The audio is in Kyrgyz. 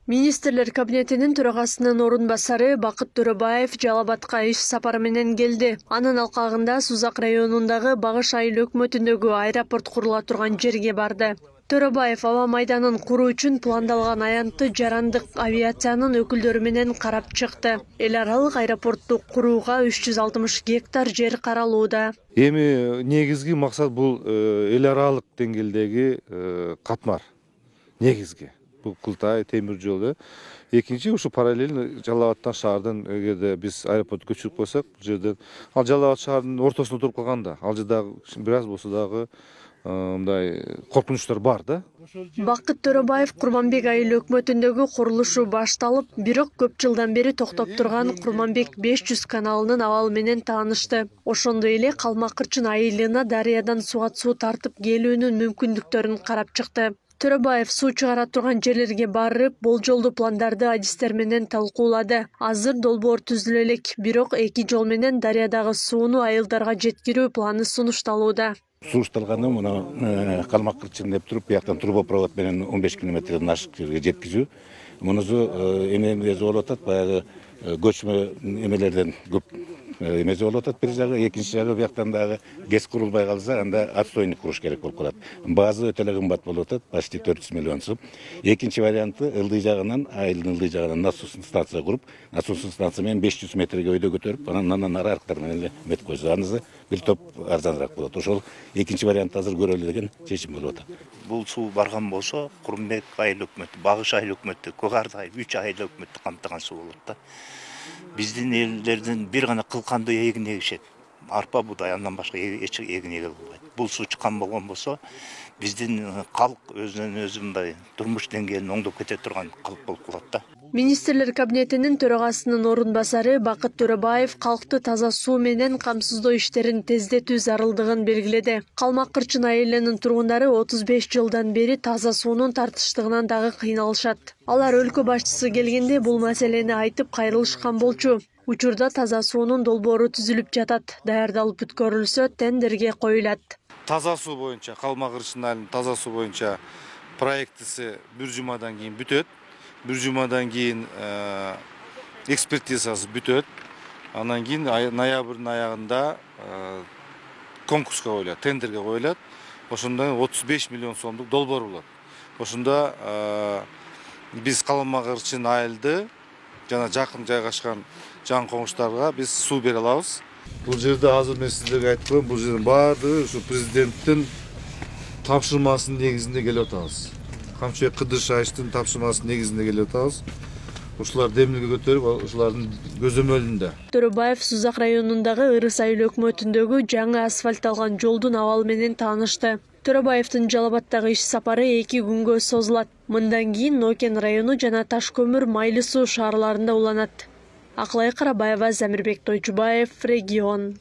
Министрлер кабинетинин төрагасынын орун басары Бакыт Төрөбаев Жалал Абадка иш сапары менен келди. Анын алкагында Сузак районундагы Багыш айыл өкмөтүндөгү аэропорт курула турган жерге барды. Төрөбаев аба майданын куруу үчүн пландалган аянтты жарандык авиациянын өкүлдөрү менен карап чыкты. Эл аралык аэропортту курууга 360 гектар жер каралууда. Эми негизги максат бул эл аралык деңгээлдеги катмар. Негизги бул Кылтай темир жолу. Экинчи ушу параллельно Жалал Абадтан шаардын эгерде биз аэропорт көчүрүп койсок, бул жерден ал Жалал Абад шаарынын ортосунда туруп калганда, ал жердагы бир аз болсо дагы мындай коркунучтар бар да. Бакыт Төрөбаев Курманбек айыл өкмөтүндөгү курулушу башталып, бирок көп жылдан бери токтоп турган Курманбек 500 каналынын абалы менен таанышты. Ошондой эле Калмакырчын айылына дарыядан суу тартып келүүнүн мүмкүндүктөрүн карап чыкты. Төрөбаев суу чыгара турган жерлерге барып, болжолдуу пландарды адистер менен талкуулады. Азыр долбоор түзүлө элек, бирок эки жол менен дарыядагы сууну айылдарга жеткирүү планы сунушталууда. Сунушталганы муну Калмакырчын деп туруп, бияктан трубопровод менен 15 километрден ашык жерге жеткизүү. Мунусу эмеси болуп атат, баягы көчмө эмелерден көп эмеси болуп атат бир жагы, экинчи жагы бияктан дагы ГЭС курулбай калса, анда отстойник куруш керек болуп калат. Базы өтө эле кымбат болуп атат, почти 400 миллион сом. Экинчи варианты ылдый жагынан, айылдын ылдый жагынан насос станция куруп, насос станция менен 500 метрге өйдө көтөрүп, анан ары арыктар менен эле метип койсо, анысы бир топ арзаныраак болот. Ошол экинчи вариант азыр көрөлү деген чечим болуп атат. Бул суу барган болсо, Курманбек айыл өкмөтү, Багыш айыл өкмөтү, Көгарды айыл, 3 айыл өкмөттү камтыган суу болот да. Биздин элдердин бир гана кылканды эгин эгишет. Арпа, будай, андан башка эч эгин эге болбойт. Бул суу чыккан болгон болсо, биздин калк өзүнөн өзү мындай турмуш деңгээлин оңдоп кете турган калк болуп калат да. Министрлер кабинетинин төрагасынын орун басары Бакыт Төрөбаев калкты таза суу менен камсыздоо иштерин тездетүү зарылдыгын белгиледи. Калмакырчын айылынын тургундары 35 жылдан бери таза суунун тартыштыгынан дагы кыйналышат. Алар өлкө башчысы келгенде бул маселени айтып кайрылышкан болчу. Учурда таза суунун долбоору түзүлүп жатат. Даярдалып бүткөрүлсө, тендерге коюлат. Таза суу боюнча, Калмакырчын айылынын таза суу боюнча проектиси бир жумадан кийин бүтөт. Бир жумадан кийин экспертизасы бүтөт. Анан кийин ноябрдын аягында конкурска коюлат, тендерге коюлат. Ошондо 35 миллион сомдук долбоор болот. Ошондо биз Калмакырчын айылды жана жакын жайгашкан жан коңуштарга биз суу бере алабыз. Бул жерде азыр мен сиздерге айтып коеюн, бул жердин баардыгы ушу президенттин тапшырмасынын негизинде келип атабыз. Камчыбек Кыдыршаевдин тапшырмасынын негизинде келип атабыз. Ушулар демилге көтөрүп, ушулардын көзөмөлүндө. Төрөбаев Сузак районундагы Ырыс айыл өкмөтүндөгү жаңы асфальтталган жолдун абалы менен таанышты. Төрөбаевдин Жалал Абадтагы иш сапары 2 күнгө созулат. Мындан кийин Нокен району жана Таш көмүр Майлы суу шаарларында уланат. Акылай Карабаева, Замирбек Тойчубаев, Регион.